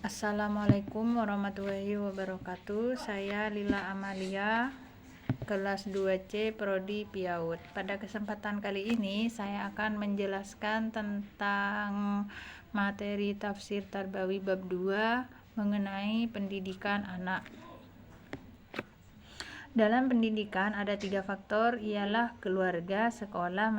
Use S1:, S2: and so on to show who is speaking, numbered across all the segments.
S1: Assalamualaikum warahmatullahi wabarakatuh. Saya Lila Amalia, kelas 2C Prodi PIAUD. Pada kesempatan kali ini saya akan menjelaskan tentang materi tafsir Tarbawi bab 2 mengenai pendidikan anak. Dalam pendidikan ada 3 faktor, ialah keluarga, sekolah,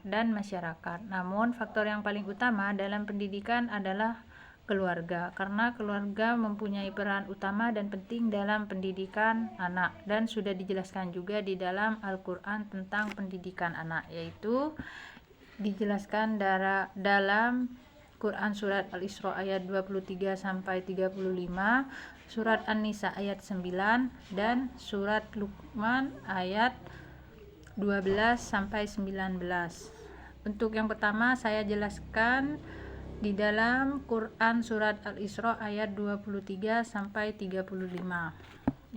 S1: dan masyarakat. Namun faktor yang paling utama dalam pendidikan adalah keluarga, karena keluarga mempunyai peran utama dan penting dalam pendidikan anak, dan sudah dijelaskan juga di dalam Al-Quran tentang pendidikan anak, yaitu dijelaskan dalam Quran surat Al-Isra ayat 23-35, surat An-Nisa ayat 9, dan surat Luqman ayat 12-19. Untuk yang pertama saya jelaskan di dalam Quran surat Al-Isra ayat 23-35,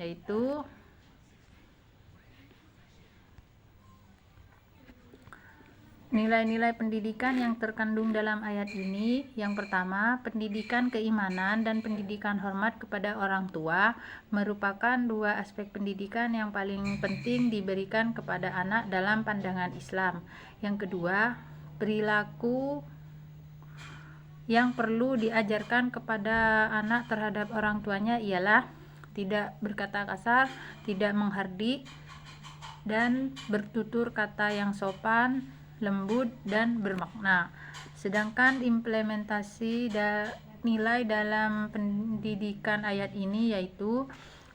S1: yaitu nilai-nilai pendidikan yang terkandung dalam ayat ini. Yang pertama, pendidikan keimanan dan pendidikan hormat kepada orang tua merupakan 2 aspek pendidikan yang paling penting diberikan kepada anak dalam pandangan Islam. Yang kedua, perilaku yang perlu diajarkan kepada anak terhadap orang tuanya ialah tidak berkata kasar, tidak menghardik, dan bertutur kata yang sopan, lembut, dan bermakna. Sedangkan implementasi nilai dalam pendidikan ayat ini yaitu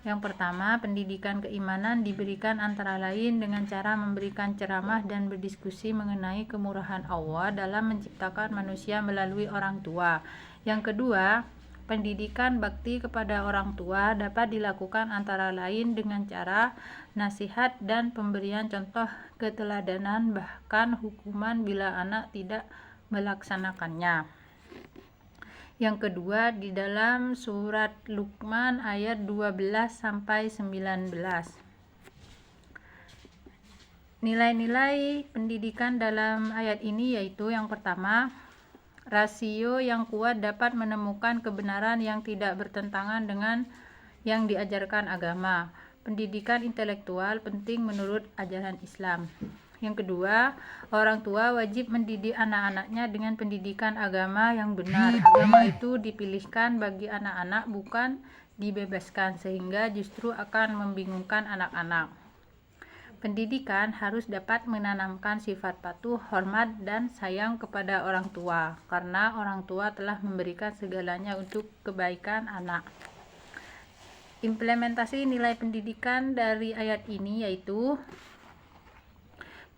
S1: yang pertama, pendidikan keimanan diberikan antara lain dengan cara memberikan ceramah dan berdiskusi mengenai kemurahan Allah dalam menciptakan manusia melalui orang tua. Yang kedua, pendidikan bakti kepada orang tua dapat dilakukan antara lain dengan cara nasihat dan pemberian contoh keteladanan, bahkan hukuman bila anak tidak melaksanakannya. Yang kedua, di dalam surat Luqman ayat 12-19. Nilai-nilai pendidikan dalam ayat ini yaitu yang pertama, rasio yang kuat dapat menemukan kebenaran yang tidak bertentangan dengan yang diajarkan agama. Pendidikan intelektual penting menurut ajaran Islam. Yang kedua, orang tua wajib mendidik anak-anaknya dengan pendidikan agama yang benar. Agama itu dipilihkan bagi anak-anak, bukan dibebaskan, sehingga justru akan membingungkan anak-anak. Pendidikan harus dapat menanamkan sifat patuh, hormat, dan sayang kepada orang tua, karena orang tua telah memberikan segalanya untuk kebaikan anak. Implementasi nilai pendidikan dari ayat ini yaitu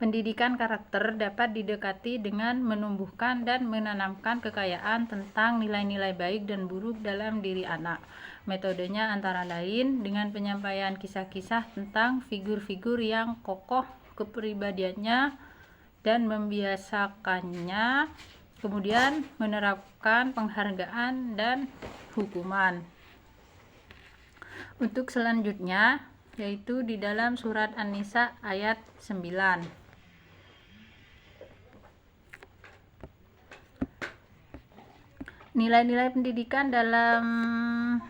S1: pendidikan karakter dapat didekati dengan menumbuhkan dan menanamkan kekayaan tentang nilai-nilai baik dan buruk dalam diri anak. Metodenya antara lain dengan penyampaian kisah-kisah tentang figur-figur yang kokoh kepribadiannya dan membiasakannya, kemudian menerapkan penghargaan dan hukuman. Untuk selanjutnya yaitu di dalam surat An-Nisa ayat 9. Nilai-nilai pendidikan dalam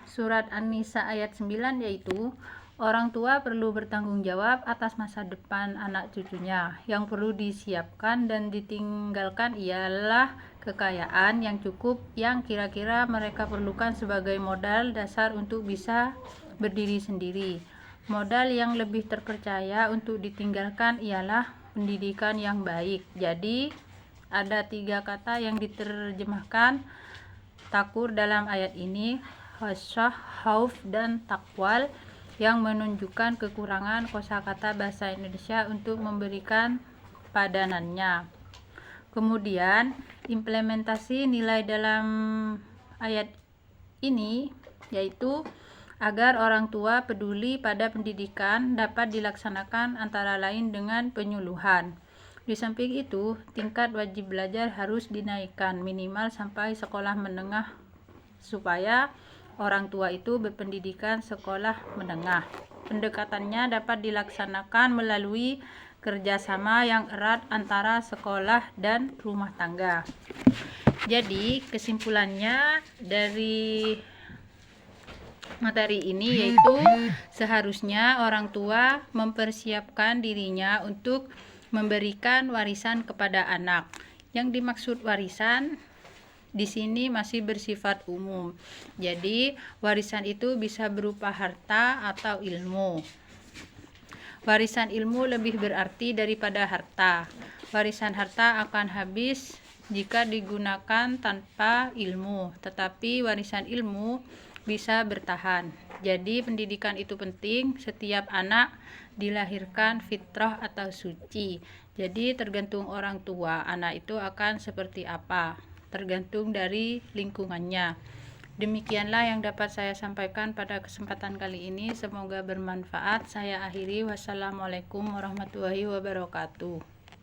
S1: surat An-Nisa ayat 9 yaitu orang tua perlu bertanggung jawab atas masa depan anak cucunya. Yang perlu disiapkan dan ditinggalkan ialah kekayaan yang cukup yang kira-kira mereka perlukan sebagai modal dasar untuk bisa berdiri sendiri. Modal yang lebih terpercaya untuk ditinggalkan ialah pendidikan yang baik. Jadi ada 3 kata yang diterjemahkan takur dalam ayat ini, khasyah, khauf, dan takwal, yang menunjukkan kekurangan kosakata bahasa Indonesia untuk memberikan padanannya. Kemudian implementasi nilai dalam ayat ini yaitu agar orang tua peduli pada pendidikan dapat dilaksanakan antara lain dengan penyuluhan. Di samping itu, tingkat wajib belajar harus dinaikkan minimal sampai sekolah menengah supaya orang tua itu berpendidikan sekolah menengah. Pendekatannya dapat dilaksanakan melalui kerjasama yang erat antara sekolah dan rumah tangga. Jadi kesimpulannya dari materi ini, yaitu seharusnya orang tua mempersiapkan dirinya untuk memberikan warisan kepada anak. Yang dimaksud warisan di sini masih bersifat umum. Jadi, warisan itu bisa berupa harta atau ilmu. Warisan ilmu lebih berarti daripada harta. Warisan harta akan habis jika digunakan tanpa ilmu, tetapi warisan ilmu bisa bertahan. Jadi pendidikan itu penting. Setiap anak dilahirkan fitrah atau suci. Jadi tergantung orang tua, anak itu akan seperti apa, tergantung dari lingkungannya. Demikianlah yang dapat saya sampaikan pada kesempatan kali ini. Semoga bermanfaat. Saya akhiri. Wassalamualaikum warahmatullahi wabarakatuh.